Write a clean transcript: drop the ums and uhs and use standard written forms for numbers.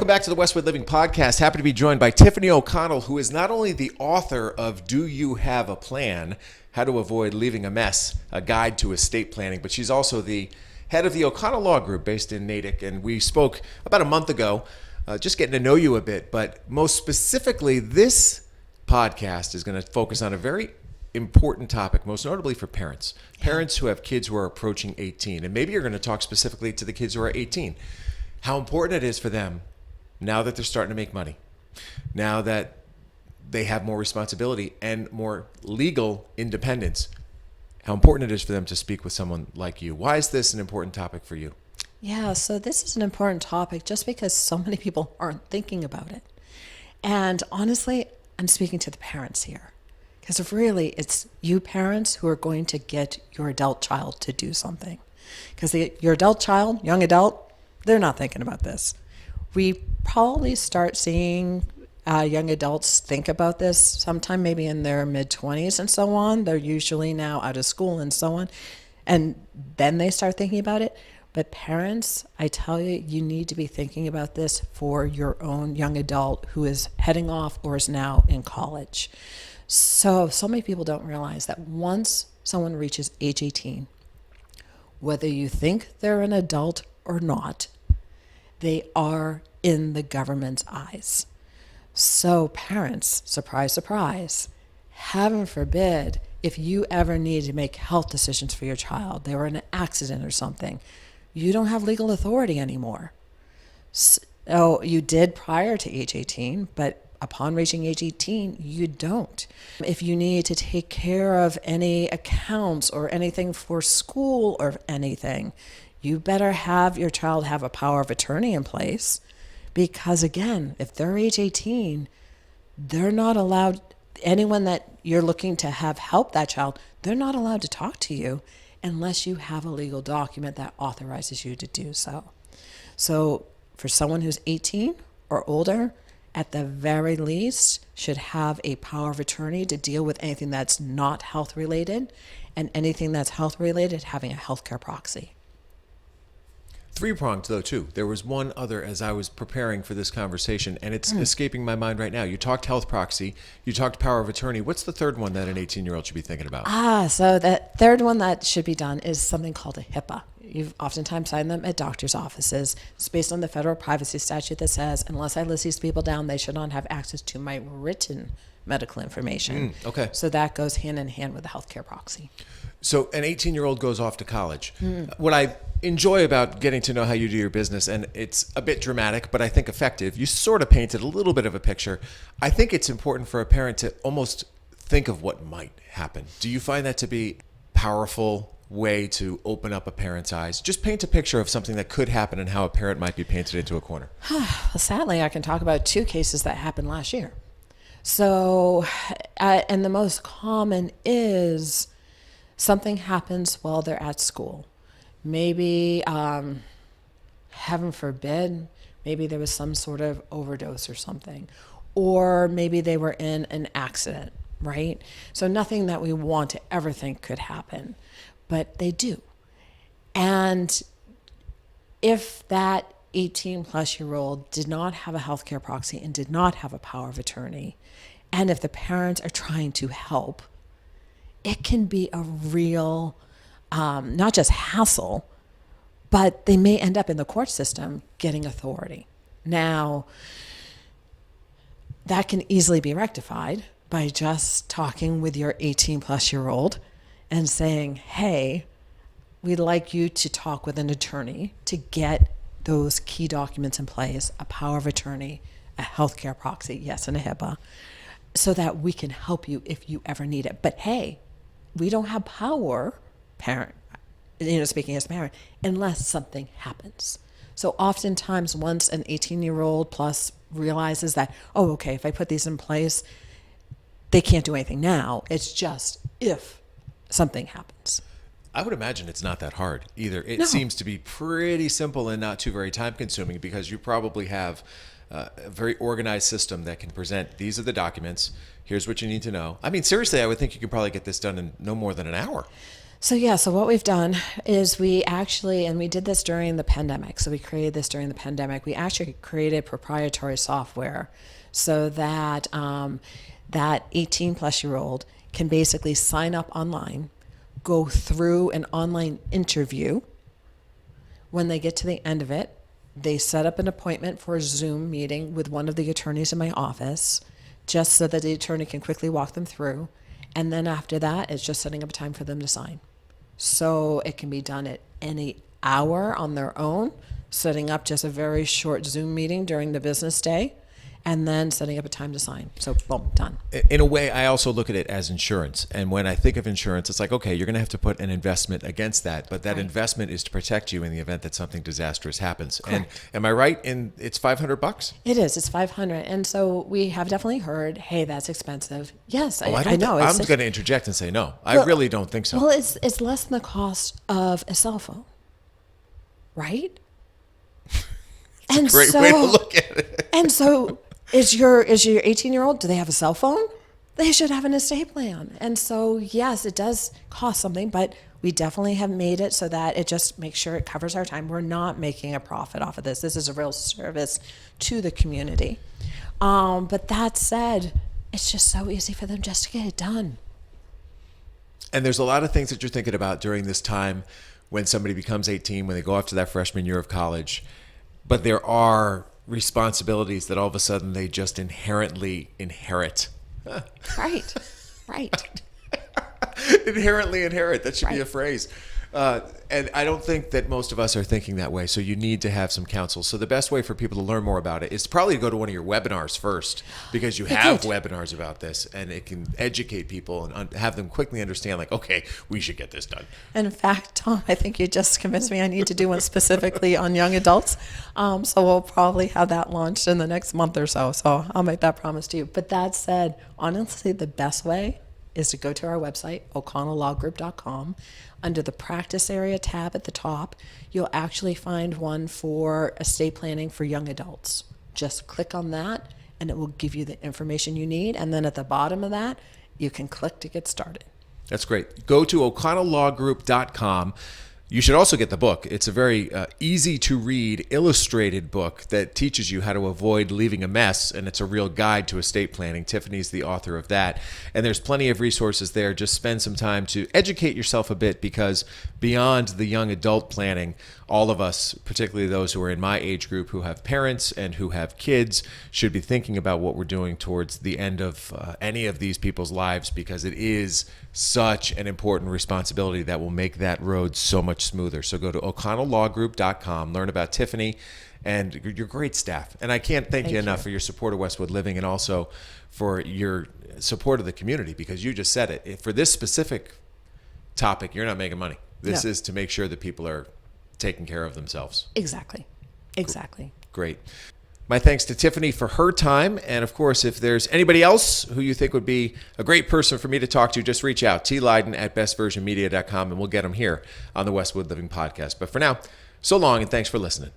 back to the Westwood Living Podcast. Happy to be joined by Tiffany O'Connell, who is not only the author of Do You Have a Plan? How to Avoid Leaving a Mess, a guide to estate planning, but she's also the head of the O'Connell Law Group based in Natick. And we spoke about a month ago, just getting to know you a bit. But most specifically, this podcast is going to focus on a very important topic, most notably for parents. Parents who have kids who are approaching 18. And maybe you're going to talk specifically to the kids who are 18. How important it is for them now that they're starting to make money, now that they have more responsibility and more legal independence, how important it is for them to speak with someone like you. Why is this an important topic for you? Yeah, so this is an important topic just because so many people aren't thinking about it. And honestly, I'm speaking to the parents here because really it's you parents who are going to get your adult child to do something. Because your adult child, young adult, they're not thinking about this. We probably start seeing young adults think about this sometime maybe in their mid-20s and so on. They're usually now out of school and so on. And then they start thinking about it. But parents, I tell you, you need to be thinking about this for your own young adult who is heading off or is now in college. So many people don't realize that once someone reaches age 18, whether you think they're an adult or not, they are in the government's eyes. So parents, surprise, surprise, heaven forbid, if you ever need to make health decisions for your child, they were in an accident or something, you don't have legal authority anymore. So you did prior to age 18, but upon reaching age 18, you don't. If you need to take care of any accounts or anything for school or anything, you better have your child have a power of attorney in place because, again, if they're age 18, they're not allowed, anyone that you're looking to have help that child, they're not allowed to talk to you unless you have a legal document that authorizes you to do so. So for someone who's 18 or older, at the very least, should have a power of attorney to deal with anything that's not health related, and anything that's health related, having a healthcare proxy. Three-pronged, though, too. There was one other as I was preparing for this conversation, and it's escaping my mind right now. You talked health proxy. You talked power of attorney. What's the third one that an 18-year-old should be thinking about? So the third one that should be done is something called a HIPAA. You've oftentimes signed them at doctor's offices. It's based on the federal privacy statute that says, unless I list these people down, they should not have access to my written medical information. Okay. So that goes hand in hand with the healthcare proxy. So an 18-year-old goes off to college. What I enjoy about getting to know how you do your business, and it's a bit dramatic, but I think effective, you sort of painted a little bit of a picture. I think it's important for a parent to almost think of what might happen. Do you find that to be a powerful way to open up a parent's eyes? Just paint a picture of something that could happen and how a parent might be painted into a corner. Well, sadly, I can talk about two cases that happened last year. So, and the most common is something happens while they're at school. Maybe, heaven forbid, maybe there was some sort of overdose or something. Or maybe they were in an accident, right? So nothing that we want to ever think could happen, but they do. And if that 18 plus year old did not have a healthcare proxy and did not have a power of attorney, and if the parents are trying to help, it can be a real, not just hassle, but they may end up in the court system getting authority. Now, that can easily be rectified by just talking with your 18 plus year old and saying, hey, we'd like you to talk with an attorney to get those key documents in place, a power of attorney, a healthcare proxy, yes, and a HIPAA, so that we can help you if you ever need it. But hey, we don't have power, parent, speaking as a parent, unless something happens. So oftentimes once an 18-year-old plus realizes that, oh, okay, if I put these in place, they can't do anything now. It's just if something happens. I would imagine it's not that hard either. It seems to be pretty simple and not too very time consuming because you probably have a very organized system that can present, these are the documents, here's what you need to know. I mean, seriously, I would think you could probably get this done in no more than an hour. So what we've done is we actually, and we did this during the pandemic. So we created this during the pandemic. We actually created proprietary software so that that 18 plus year old can basically sign up online, go through an online interview. When they get to the end of it, they set up an appointment for a Zoom meeting with one of the attorneys in my office, just so that the attorney can quickly walk them through. And then after that, it's just setting up a time for them to sign. So it can be done at any hour on their own, setting up just a very short Zoom meeting during the business day, and then setting up a time to sign. So boom, done. In a way, I also look at it as insurance. And when I think of insurance, it's like, okay, you're going to have to put an investment against that. But that investment is to protect you in the event that something disastrous happens. Correct. And am I right in it's $500? It is. It's 500. And so we have definitely heard, hey, that's expensive. Yes, Oh, I know. I'm going to interject and say no. I really don't think so. Well, it's less than the cost of a cell phone, right? Great way to look at it. And so is your 18-year-old, do they have a cell phone? They should have an estate plan. And so, yes, it does cost something, but we definitely have made it so that it just makes sure it covers our time. We're not making a profit off of this. This is a real service to the community. But that said, it's just so easy for them just to get it done. And there's a lot of things that you're thinking about during this time when somebody becomes 18, when they go off to that freshman year of college. But there are responsibilities that all of a sudden they just inherently inherit. Right. Inherently inherit. That should be a phrase. And I don't think that most of us are thinking that way. So you need to have some counsel. So the best way for people to learn more about it is probably to go to one of your webinars first, because you have webinars about this and it can educate people and have them quickly understand, like, okay, we should get this done. And in fact, Tom, I think you just convinced me I need to do one specifically on young adults. So we'll probably have that launched in the next month or so. So I'll make that promise to you. But that said, honestly, the best way is to go to our website, o'connelllawgroup.com. Under the practice area tab at the top, you'll actually find one for estate planning for young adults. Just click on that and it will give you the information you need. And then at the bottom of that, you can click to get started. That's great. Go to o'connelllawgroup.com. You should also get the book. It's a very easy to read, illustrated book that teaches you how to avoid leaving a mess, and it's a real guide to estate planning. Tiffany's the author of that. And there's plenty of resources there. Just spend some time to educate yourself a bit, because beyond the young adult planning, all of us, particularly those who are in my age group who have parents and who have kids, should be thinking about what we're doing towards the end of any of these people's lives, because it is such an important responsibility that will make that road so much smoother. So go to o'connelllawgroup.com, learn about Tiffany and your great staff. And I can't thank you enough for your support of Westwood Living, and also for your support of the community, because you just said it. For this specific topic, you're not making money. This is to make sure that people are taking care of themselves. Exactly. Great. My thanks to Tiffany for her time. And of course, if there's anybody else who you think would be a great person for me to talk to, just reach out, tleiden@bestversionmedia.com, and we'll get them here on the Westwood Living Podcast. But for now, so long, and thanks for listening.